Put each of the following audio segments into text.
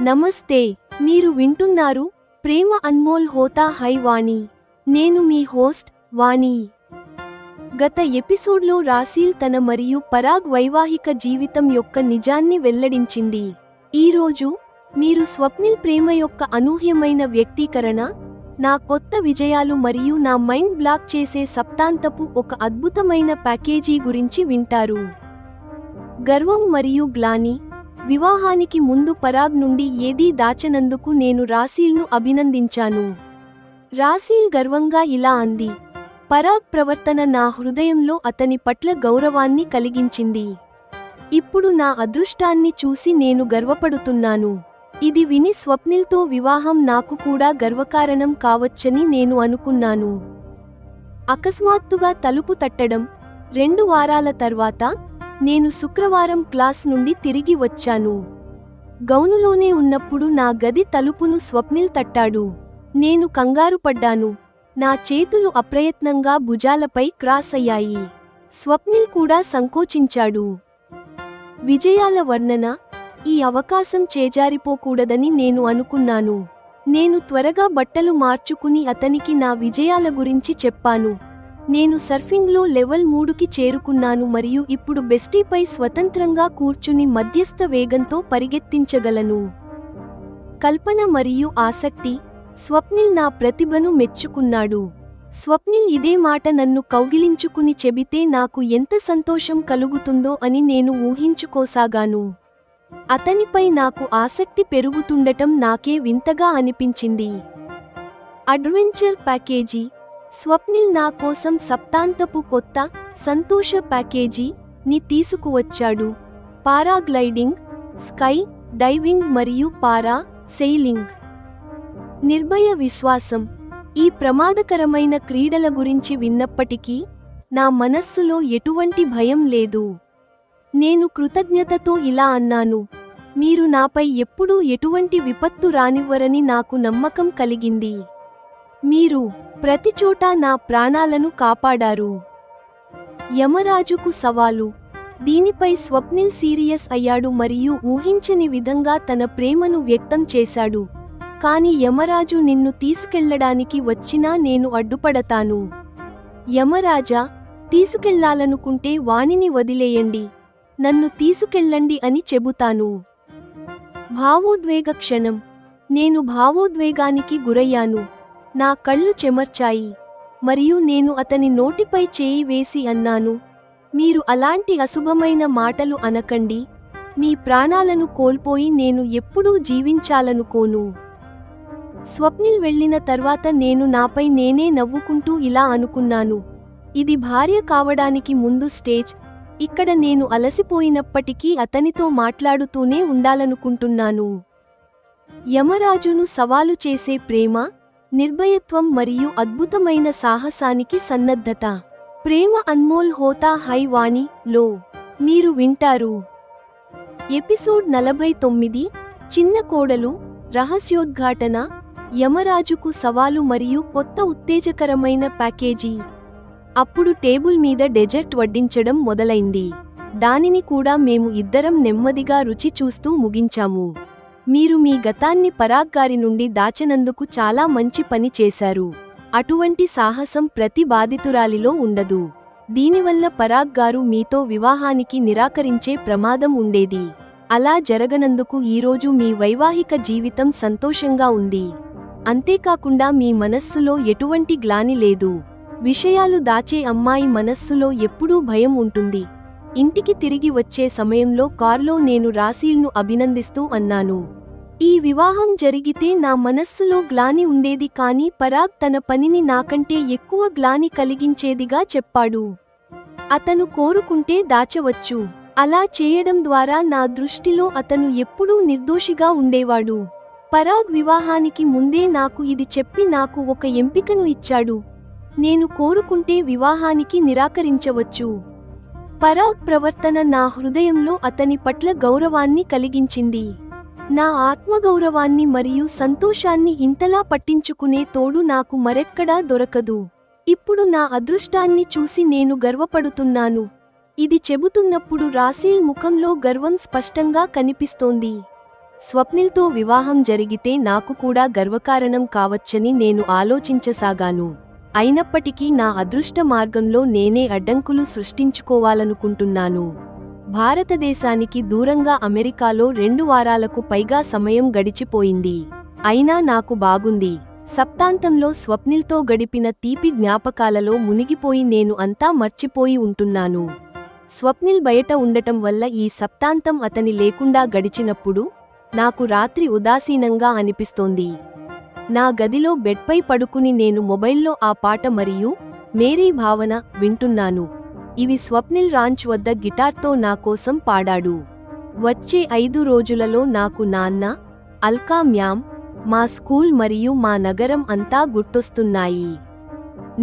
నమస్తే, మీరు వింటున్నారు ప్రేమ అన్మోల్ హోతా హై వాణి. నేను మీ హోస్ట్ వాణి. గత ఎపిసోడ్లో రాసీల్ తన మరియు పరాగ్ వైవాహిక జీవితం యొక్క నిజాన్ని వెల్లడించింది. ఈరోజు మీరు స్వప్నిల్ ప్రేమ యొక్క అనూహ్యమైన వ్యక్తీకరణ, నా కొత్త విజయాలు మరియు నా మైండ్ బ్లాక్ చేసే సప్తాంతపు ఒక అద్భుతమైన ప్యాకేజీ గురించి వింటారు. గర్వం మరియు గ్లాని. వివాహానికి ముందు పరాగ్ నుండి ఏదీ దాచనందుకు నేను రాసీల్ను అభినందించాను. రాసీల్ గర్వంగా ఇలా అంది, పరాగ్ ప్రవర్తన నా హృదయంలో అతని పట్ల గౌరవాన్ని కలిగించింది. ఇప్పుడు నా అదృష్టాన్ని చూసి నేను గర్వపడుతున్నాను. ఇది విని స్వప్నిల్తో వివాహం నాకు కూడా గర్వకారణం కావచ్చని నేను అనుకున్నాను. అకస్మాత్తుగా తలుపు తట్టడం. 2 వారాల తర్వాత నేను శుక్రవారం క్లాస్ నుండి తిరిగి వచ్చాను. గౌనులోనే ఉన్నప్పుడు నా గది తలుపును స్వప్నిల్ తట్టాడు. నేను కంగారుపడ్డాను. నా చేతులు అప్రయత్నంగా భుజాలపై క్రాస్ అయ్యాయి. స్వప్నిల్ కూడా సంకోచించాడు. విజయాల వర్ణన. ఈ అవకాశం చేజారిపోకూడదని నేను అనుకున్నాను. నేను త్వరగా బట్టలు మార్చుకుని అతనికి నా విజయాల గురించి చెప్పాను. నేను సర్ఫింగ్లో లెవెల్ 3కి చేరుకున్నాను మరియు ఇప్పుడు బెస్టీపై స్వతంత్రంగా కూర్చుని మధ్యస్థ వేగంతో పరిగెత్తించగలను. కల్పన మరియు ఆసక్తి. స్వప్నిల్ నా ప్రతిభను మెచ్చుకున్నాడు. స్వప్నిల్ ఇదే మాట నన్ను కౌగిలించుకుని చెబితే నాకు ఎంత సంతోషం కలుగుతుందో అని నేను ఊహించుకోసాగాను. అతనిపై నాకు ఆసక్తి పెరుగుతుండటం నాకే వింతగా అనిపించింది. Adventure package. స్వప్నిల్ నా కోసం సప్తాంతపు కొత్త, సంతోష ప్యాకేజీ ని తీసుకువచ్చాడు. పారాగ్లైడింగ్, స్కై డైవింగ్ మరియు పారా సెయిలింగ్. నిర్భయ విశ్వాసం. ఈ ప్రమాదకరమైన క్రీడల గురించి విన్నప్పటికీ నా మనస్సులో ఎటువంటి భయం లేదు. నేను కృతజ్ఞతతో ఇలా అన్నాను, మీరు నాపై ఎప్పుడూ ఎటువంటి విపత్తు రానివ్వరని నాకు నమ్మకం కలిగింది. మీరు ప్రతిచోటా నా ప్రాణాలను కాపాడారు. యమరాజుకు సవాలు. దీనిపై స్వప్నిల్ సీరియస్ అయ్యాడు మరియు ఊహించని విధంగా తన ప్రేమను వ్యక్తం చేశాడు. కాని యమరాజు నిన్ను తీసుకెళ్లడానికి వచ్చినా నేను అడ్డుపడతాను. యమరాజా, తీసుకెళ్లాలనుకుంటే వాణిని వదిలేయండి, నన్ను తీసుకెళ్ళండి అని చెబుతాను. భావోద్వేగ క్షణం. నేను భావోద్వేగానికి గురయ్యాను. నా కళ్ళు చెమర్చాయి మరియు నేను అతని నోటిపై చేయి వేసి అన్నాను, మీరు అలాంటి అశుభమైన మాటలు అనకండి. మీ ప్రాణాలను కోల్పోయి నేను ఎప్పుడూ జీవించాలనుకోను. స్వప్నిల్ వెళ్లిన తర్వాత నేను నాపై నేనే నవ్వుకుంటూ ఇలా అనుకున్నాను, ఇది భార్య కావడానికి ముందు స్టేజ్. ఇక్కడ నేను అలసిపోయినప్పటికీ అతనితో మాట్లాడుతూనే ఉండాలనుకుంటున్నాను. యమరాజును సవాలు చేసే ప్రేమ, నిర్భయత్వం మరియు అద్భుతమైన సాహసానికి సన్నద్ధత. ప్రేమ అన్మోల్ హోతా హై వాణి లో మీరు వింటారు. ఎపిసోడ్ 49. చిన్న కోడలు, రహస్యోద్ఘాటన, యమరాజుకు సవాలు మరియు కొత్త ఉత్తేజకరమైన ప్యాకేజీ. అప్పుడు టేబుల్ మీద డెజర్ట్ వడ్డించడం మొదలైంది. దానిని కూడా మేము ఇద్దరం నెమ్మదిగా రుచి చూస్తూ ముగించాము. మీరు మీ గతాన్ని పరాగ్ గారి నుండి దాచనందుకు చాలా మంచి పని చేశారు. అటువంటి సాహసం ప్రతి బాధితురాలిలో ఉండదు. దీనివల్ల పరాగ్ గారు మీతో వివాహానికి నిరాకరించే ప్రమాదం ఉండేది. అలా జరగనందుకు ఈరోజు మీ వైవాహిక జీవితం సంతోషంగా ఉంది. అంతేకాకుండా మీ మనస్సులో ఎటువంటి గ్లాని లేదు. విషయాలు దాచే అమ్మాయి మనస్సులో ఎప్పుడూ భయం ఉంటుంది. ఇంటికి తిరిగి వచ్చే సమయంలో కార్లో నేను రాసీల్ను అభినందిస్తూ అన్నాను, ఈ వివాహం జరిగితే నా మనస్సులో గ్లాని ఉండేది కానీ పరాగ్ తన పనిని నాకంటే ఎక్కువ గ్లాని కలిగించేదిగా చెప్పాడు. అతను కోరుకుంటే దాచవచ్చు. అలా చేయడం ద్వారా నా దృష్టిలో అతను ఎప్పుడూ నిర్దోషిగా ఉండేవాడు. పరాగ్ వివాహానికి ముందే నాకు ఇది చెప్పి నాకు ఒక ఎంపికను ఇచ్చాడు. నేను కోరుకుంటే వివాహానికి నిరాకరించవచ్చు. పరాగ్ ప్రవర్తన నా హృదయంలో అతని పట్ల గౌరవాన్ని కలిగించింది. నా ఆత్మగౌరవాన్ని మరియు సంతోషాన్ని ఇంతలా పట్టించుకునే తోడు నాకు మరెక్కడా దొరకదు. ఇప్పుడు నా అదృష్టాన్ని చూసి నేను గర్వపడుతున్నాను. ఇది చెబుతున్నప్పుడు రాసీల్ ముఖంలో గర్వం స్పష్టంగా కనిపిస్తోంది. స్వప్నిల్తో వివాహం జరిగితే నాకు కూడా గర్వకారణం కావచ్చని నేను ఆలోచించసాగాను. అయినప్పటికీ నా అదృష్ట మార్గంలో నేనే అడ్డంకులు సృష్టించుకోవాలనుకుంటున్నాను. భారతదేశానికి దూరంగా అమెరికాలో 2 వారాలకు పైగా సమయం గడిచిపోయింది. అయినా నాకు బాగుంది. సప్తాంతంలో స్వప్నిల్తో గడిపిన తీపి జ్ఞాపకాలలో మునిగిపోయి నేను అంతా మర్చిపోయి ఉంటున్నాను. స్వప్నిల్ బయట ఉండటం వల్ల ఈ సప్తాంతం అతని లేకుండా గడిచినప్పుడు నాకు రాత్రి ఉదాసీనంగా అనిపిస్తోంది. నా గదిలో బెడ్పై పడుకుని నేను మొబైల్లో ఆ పాట మరియు మేరీ భావన వింటున్నాను. ఇవి స్వప్నిల్ రాంచ్ వద్ద గిటార్తో నా కోసం పాడాడు. వచ్చే 5 రోజులలో నాకు నాన్న, అల్కా మ్యామ్, మా స్కూల్ మరియు మా నగరం అంతా గుర్తొస్తున్నాయి.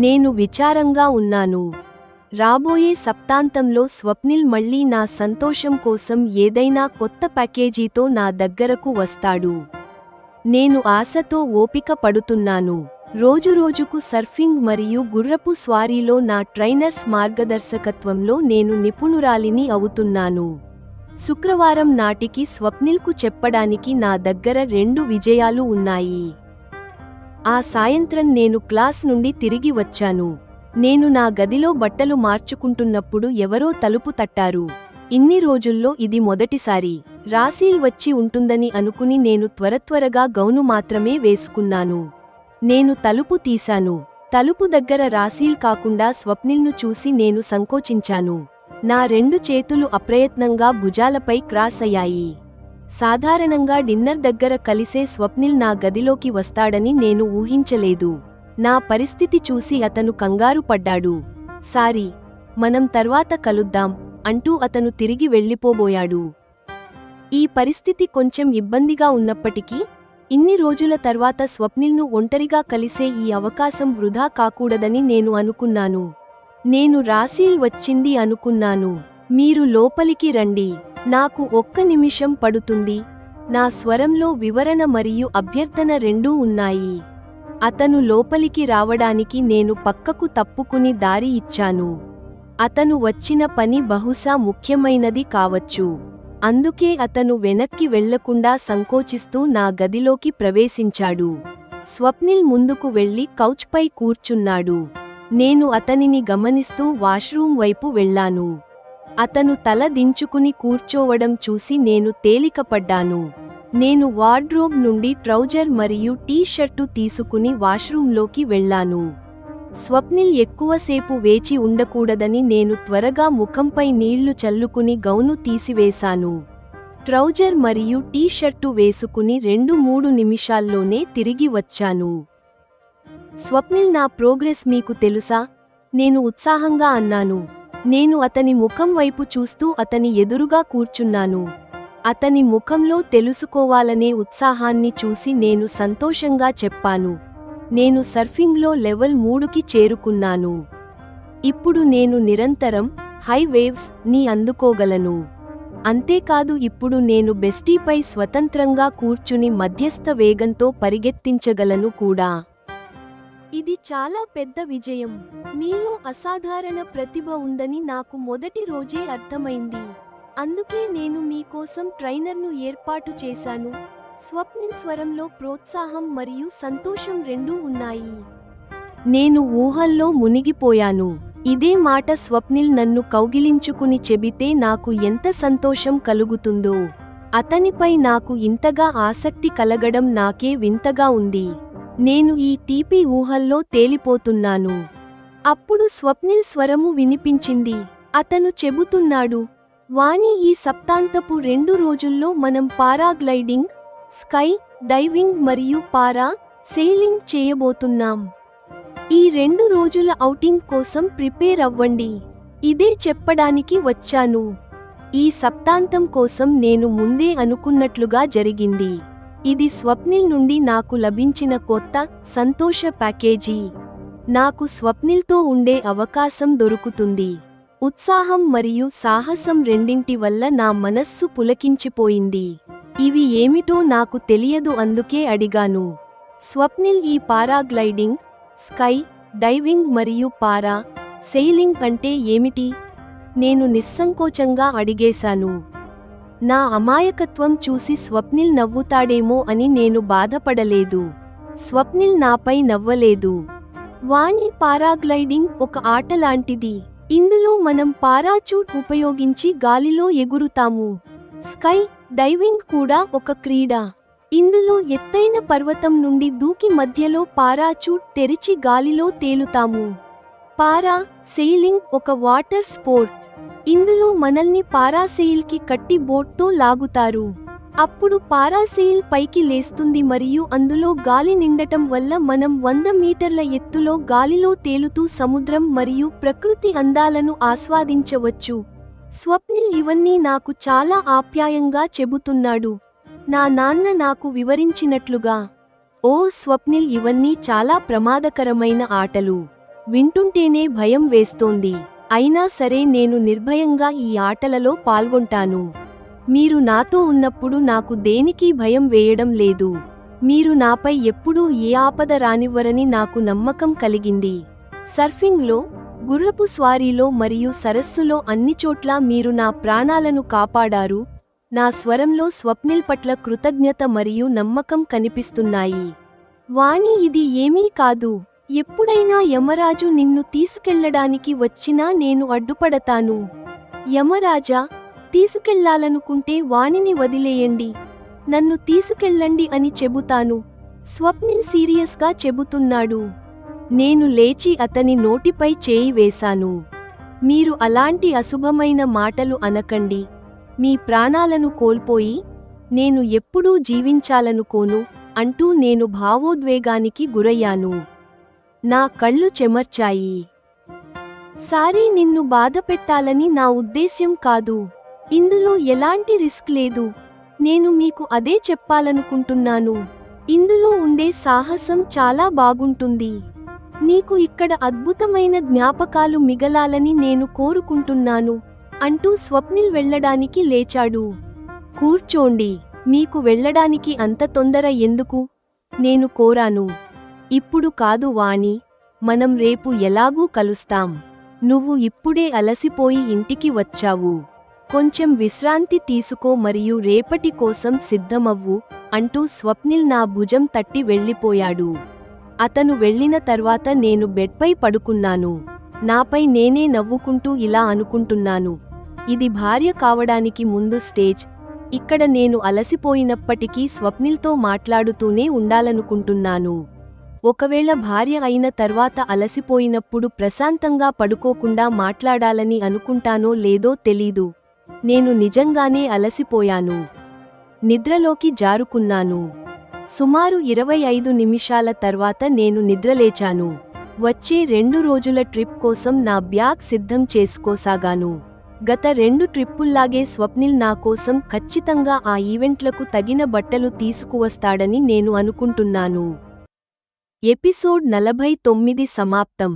నేను విచారంగా ఉన్నాను. రాబోయే సప్తాంతంలో స్వప్నిల్ మళ్ళీ నా సంతోషం కోసం ఏదైనా కొత్త ప్యాకేజీతో నా దగ్గరకు వస్తాడు. నేను ఆశతో ఓపిక పడుతున్నాను. రోజురోజుకు సర్ఫింగ్ మరియు గుర్రపు స్వారీలో నా ట్రైనర్స్ మార్గదర్శకత్వంలో నేను నిపుణురాలిని అవుతున్నాను. శుక్రవారం నాటికి స్వప్నిల్కు చెప్పడానికి నా దగ్గర 2 విజయాలు ఉన్నాయి. ఆ సాయంత్రం నేను క్లాస్ నుండి తిరిగి వచ్చాను. నేను నా గదిలో బట్టలు మార్చుకుంటున్నప్పుడు ఎవరో తలుపు తట్టారు. ఇన్ని రోజుల్లో ఇది మొదటిసారి. రాసీల్ వచ్చి ఉంటుందని అనుకుని నేను త్వరత్వరగా గౌను మాత్రమే వేసుకున్నాను. నేను తలుపు తీశాను. తలుపు దగ్గర రాసీల్ కాకుండా స్వప్నిల్ను చూసి నేను సంకోచించాను. నా 2 చేతులు అప్రయత్నంగా భుజాలపై క్రాస్ అయ్యాయి. సాధారణంగా డిన్నర్ దగ్గర కలిసే స్వప్నిల్ నా గదిలోకి వస్తాడని నేను ఊహించలేదు. నా పరిస్థితి చూసి అతను కంగారు పడ్డాడు. సారీ, మనం తర్వాత కలుద్దాం అంటూ అతను తిరిగి వెళ్ళిపోబోయాడు. ఈ పరిస్థితి కొంచెం ఇబ్బందిగా ఉన్నప్పటికీ ఇన్ని రోజుల తర్వాత స్వప్నిల్ను ఒంటరిగా కలిసే ఈ అవకాశం వృధా కాకూడదని నేను అనుకున్నాను. నేను రాసీల్ వచ్చింది అనుకున్నాను. మీరు లోపలికి రండి. నాకు 1 నిమిషం పడుతుంది. నా స్వరంలో వివరణ మరియు అభ్యర్థన రెండూ ఉన్నాయి. అతను లోపలికి రావడానికి నేను పక్కకు తప్పుకుని దారి ఇచ్చాను. అతను వచ్చిన పని బహుశా ముఖ్యమైనది కావచ్చు. అందుకే అతను వెనక్కి వెళ్లకుండా సంకోచిస్తూ నా గదిలోకి ప్రవేశించాడు. స్వప్నిల్ ముందుకు వెళ్లి కౌచ్పై కూర్చున్నాడు. నేను అతనిని గమనిస్తూ వాష్రూమ్ వైపు వెళ్లాను. అతను తల దించుకుని కూర్చోవడం చూసి నేను తేలికపడ్డాను. నేను వార్డ్రోబ్ నుండి ట్రౌజర్ మరియు టీ-షర్టు తీసుకుని వాష్రూంలోకి వెళ్లాను. స్వప్నిల్ ఎక్కువసేపు వేచి ఉండకూడదని నేను త్వరగా ముఖంపై నీళ్లు చల్లుకుని గౌను తీసివేశాను. ట్రౌజర్ మరియు టీ-షర్టు వేసుకుని 2-3 నిమిషాల్లోనే తిరిగి వచ్చాను. స్వప్నిల్, నా ప్రోగ్రెస్ మీకు తెలుసా? నేను ఉత్సాహంగా అన్నాను. నేను అతని ముఖం వైపు చూస్తూ అతని ఎదురుగా కూర్చున్నాను. అతని ముఖంలో తెలుసుకోవాలనే ఉత్సాహాన్ని చూసి నేను సంతోషంగా చెప్పాను. నేను సర్ఫింగ్లో లెవెల్ 3కి చేరుకున్నాను. ఇప్పుడు నేను నిరంతరం హై వేవ్స్ ని అందుకోగలను. అంతేకాదు, ఇప్పుడు నేను బెస్టీపై స్వతంత్రంగా కూర్చుని మధ్యస్థ వేగంతో పరిగెత్తించగలను కూడా. ఇది చాలా పెద్ద విజయం. మీలో అసాధారణ ప్రతిభ ఉందని నాకు మొదటి రోజే అర్థమైంది. అందుకే నేను మీకోసం ట్రైనర్ను ఏర్పాటు చేశాను. స్వప్నిల్ స్వరంలో ప్రోత్సాహం మరియు సంతోషం రెండూ ఉన్నాయి. నేను ఊహల్లో మునిగిపోయాను. ఇదే మాట స్వప్నిల్ నన్ను కౌగిలించుకుని చెబితే నాకు ఎంత సంతోషం కలుగుతుందో. అతనిపై నాకు ఇంతగా ఆసక్తి కలగడం నాకే వింతగా ఉంది. నేను ఈ తీపి ఊహల్లో తేలిపోతున్నాను. అప్పుడు స్వప్నిల్ స్వరము వినిపించింది. అతను చెబుతున్నాడు, వాణి, ఈ సప్తాంతపు 2 రోజుల్లో మనం పారాగ్లైడింగ్, స్కై డైవింగ్ మరియు పారా సెయిలింగ్ చేయబోతున్నాం. ఈ 2 రోజుల ఔటింగ్ కోసం ప్రిపేర్ అవ్వండి. ఇదే చెప్పడానికి వచ్చాను. ఈ సప్తాంతం కోసం నేను ముందే అనుకున్నట్లుగా జరిగింది. ఇది స్వప్నిల్ నుండి నాకు లభించిన కొత్త సంతోష ప్యాకేజీ. నాకు స్వప్నిల్తో ఉండే అవకాశం దొరుకుతుంది. ఉత్సాహం మరియు సాహసం రెండింటి వల్ల నా మనస్సు పులకించిపోయింది. ఇవి ఏమిటో నాకు తెలియదు, అందుకే అడిగాను. స్వప్నిల్, ఈ పారాగ్లైడింగ్, స్కై డైవింగ్ మరియు పారా సెయిలింగ్ అంటే ఏమిటి? నేను నిస్సంకోచంగా అడిగేశాను. నా అమాయకత్వం చూసి స్వప్నిల్ నవ్వుతాడేమో అని నేను బాధపడలేదు. స్వప్నిల్ నాపై నవ్వలేదు. వాణి పారాగ్లైడింగ్ ఒక ఆటలాంటిది. ఇందులో మనం పారాచూట్ ఉపయోగించి గాలిలో ఎగురుతాము. స్కై డైవింగ్ కూడా ఒక క్రీడ. ఇందులో ఎత్తైన పర్వతం నుండి దూకి మధ్యలో పారాచూట్ తెరిచి గాలిలో తేలుతాము. పారా సెయిలింగ్ ఒక వాటర్ స్పోర్ట్. ఇందులో మనల్ని పారాసెయిల్కి కట్టి బోట్తో లాగుతారు. అప్పుడు పారాసెయిల్ పైకి లేస్తుంది మరియు అందులో గాలి నిండటం వల్ల మనం 100 మీటర్ల ఎత్తులో గాలిలో తేలుతూ సముద్రం మరియు ప్రకృతి అందాలను ఆస్వాదించవచ్చు. స్వప్నిల్ ఇవన్నీ నాకు చాలా ఆప్యాయంగా చెబుతున్నాడు. నా నాన్న నాకు వివరించినట్లుగా. ఓ స్వప్నిల్, ఇవన్నీ చాలా ప్రమాదకరమైన ఆటలు. వింటుంటేనే భయం వేస్తోంది. అయినా సరే నేను నిర్భయంగా ఈ ఆటలలో పాల్గొంటాను. మీరు నాతో ఉన్నప్పుడు నాకు దేనికీ భయం వేయడం లేదు. మీరు నాపై ఎప్పుడూ ఏ ఆపద రానివ్వరని నాకు నమ్మకం కలిగింది. సర్ఫింగ్లో, గుర్రపు స్వారీలో మరియు సరస్సులో అన్నిచోట్లా మీరు నా ప్రాణాలను కాపాడారు. నా స్వరంలో స్వప్నిల్ పట్ల కృతజ్ఞత మరియు నమ్మకం కనిపిస్తున్నాయి. వాణి, ఇది ఏమీ కాదు. ఎప్పుడైనా యమరాజు నిన్ను తీసుకెళ్లడానికి వచ్చినా నేను అడ్డుపడతాను. యమరాజా, తీసుకెళ్లాలనుకుంటే వాణిని వదిలేయండి. నన్ను తీసుకెళ్ళండి అని చెబుతాను. స్వప్నిల్ సీరియస్గా చెబుతున్నాడు. నేను లేచి అతని నోటిపై చేయి వేశాను. మీరు అలాంటి అశుభమైన మాటలు అనకండి. మీ ప్రాణాలను కోల్పోయి నేను ఎప్పుడూ జీవించాలనుకోను అంటూ నేను భావోద్వేగానికి గురయ్యాను. నా కళ్ళు చెమర్చాయి. సారీ, నిన్ను బాధపెట్టాలని నా ఉద్దేశ్యం కాదు. ఇందులో ఎలాంటి రిస్క్ లేదు. నేను మీకు అదే చెప్పాలనుకుంటున్నాను. ఇందులో ఉండే సాహసం చాలా బాగుంటుంది. నీకు ఇక్కడ అద్భుతమైన జ్ఞాపకాలు మిగలాలని నేను కోరుకుంటున్నాను అంటూ స్వప్నిల్ వెళ్ళడానికి లేచాడు. కూర్చోండి. మీకు వెళ్ళడానికి అంత తొందర ఎందుకు? నేను కోరాను. ఇప్పుడు కాదు వాణి, మనం రేపు ఎలాగూ కలుస్తాం. నువ్వు ఇప్పుడే అలసిపోయి ఇంటికి వచ్చావు. కొంచెం విశ్రాంతి తీసుకో మరియు రేపటి కోసం సిద్ధమవ్వు అంటూ స్వప్నిల్ నా భుజం తట్టి వెళ్ళిపోయాడు. అతను వెళ్ళిన తర్వాత నేను బెడ్పై పడుకున్నాను. నాపై నేనే నవ్వుకుంటూ ఇలా అనుకుంటున్నాను. ఇది భార్య కావడానికి ముందు స్టేజ్. ఇక్కడ నేను అలసిపోయినప్పటికీ స్వప్నిల్తో మాట్లాడుతూనే ఉండాలనుకుంటున్నాను. ఒకవేళ భార్య అయిన తర్వాత అలసిపోయినప్పుడు ప్రశాంతంగా పడుకోకుండా మాట్లాడాలని అనుకుంటానో లేదో తెలీదు. నేను నిజంగానే అలసిపోయాను. నిద్రలోకి జారుకున్నాను. సుమారు 25 నిమిషాల తర్వాత నేను నిద్రలేచాను. వచ్చే 2 రోజుల ట్రిప్ కోసం నా బ్యాగ్ సిద్ధం చేసుకోసాగాను. గత 2 ట్రిప్పుల్లాగే స్వప్నిల్ నా కోసం ఖచ్చితంగా ఆ ఈవెంట్లకు తగిన బట్టలు తీసుకువస్తాడని నేను అనుకుంటున్నాను. ఎపిసోడ్ 49 సమాప్తం.